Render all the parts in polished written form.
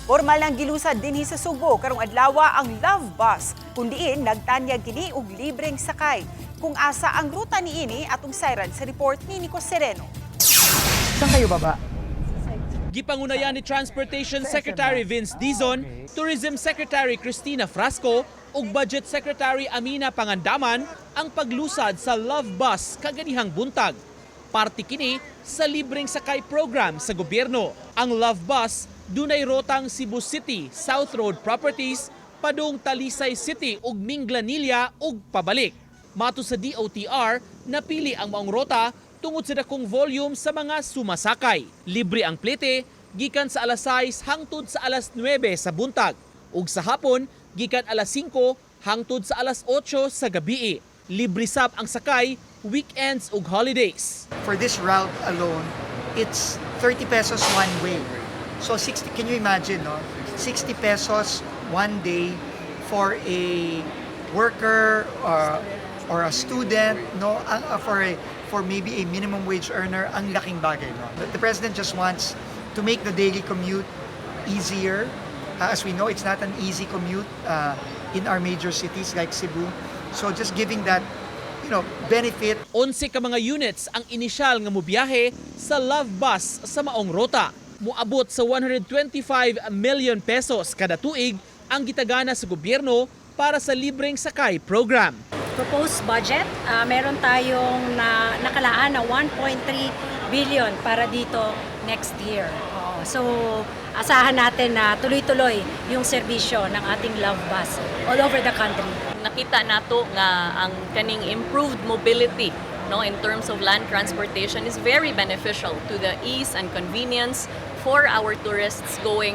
Formal ng gilusad dinhi sa Subo karong adlaw ang Love Bus, kundiin nagtanyag kini og libreng sakay. Kung asa ang ruta niini atong sayran sa report ni Nico Sereno. Saan kayo baba? Gipangunayan ni Transportation Secretary Vince Dizon, Tourism Secretary Cristina Frasco ug Budget Secretary Amina Pangandaman ang paglusad sa Love Bus kaganihang buntag. Parte kini sa libreng sakay program sa gobyerno. Ang Love Bus dunay rotang Cebu City, South Road Properties, padung Talisay City ug Minglanilla ug pabalik. Mato sa DOTR, napili ang maong rota tungod sa dakong volume sa mga sumasakay. Libre ang plete, gikan sa alas 6 hangtod sa alas 9 sa buntag. Ug sa hapon, gikan alas 5 hangtod sa alas 8 sa gabii. Libre sab ang sakay, weekends ug holidays. For this route alone, it's 30 pesos one way. So 60, can you imagine, no? 60 pesos one day for a worker or a student, no? For maybe a minimum wage earner, ang laking bagay, no? The president just wants to make the daily commute easier. As we know, it's not an easy commute in our major cities like Cebu. So just giving that, benefit. 11 ka mga units ang inisyal nga mobiyahe sa Love Bus sa maong rota. Moabot sa 125 million pesos kada tuig ang gitagana sa gobyerno para sa libreng sakay program. Proposed budget, meron tayong nakalaan na 1.3 billion para dito next year. So asahan natin na tuloy-tuloy yung serbisyo ng ating Love Bus all over the country. Nakita nato nga ang kaning improved mobility in terms of land transportation is very beneficial to the ease and convenience for our tourists going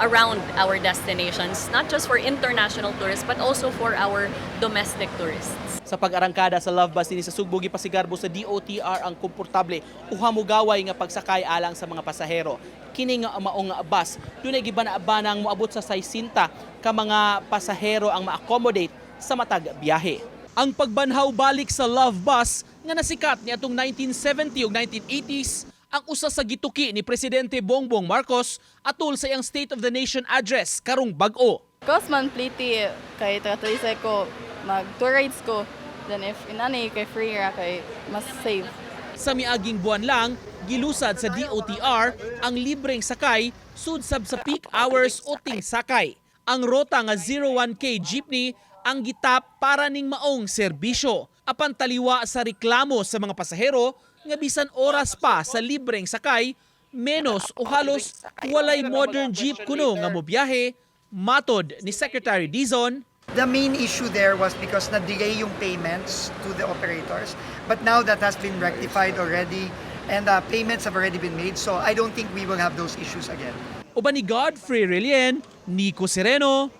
around our destinations, not just for international tourists but also for our domestic tourists. Sa pag-arangkada sa Love Bus din sa Sugbo, gipasigarbo sa DOTR ang komportable o hamugaway nga pagsakay alang sa mga pasahero. Kini nga maong bus, dunay gibana-banang moabot sa 60 ka mga pasahero ang ma-accommodate sa matag biyahe. Ang pagbanhaw balik sa Love Bus nga nasikat niadtong 1970 ug 1980s ang usa sa gituki ni Presidente Bongbong Marcos atol sa iyang State of the Nation address karong bag-o. Cause man pliti kay tatalisay ko mag-tour rides ko, then if inani kay free ra kay mas save. Sa miaging buwan lang, gilusad sa DOTR ang libreng sakay sudsab sa peak hours o ting sakay. Ang rota nga 01K jeepney ang gitap para ning maong serbisyo. Apan taliwa sa reklamo sa mga pasahero nga bisan oras pa sa libreng sakay, menos o halos walay modern jeep kuno nga mobiyahe, matod ni Secretary Dizon. The main issue there was because na-delay yung payments to the operators. But now that has been rectified already and payments have already been made. So I don't think we will have those issues again. Uban ni Godfrey Relien, Nico Sereno,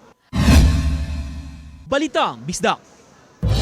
Balitang Bisdak.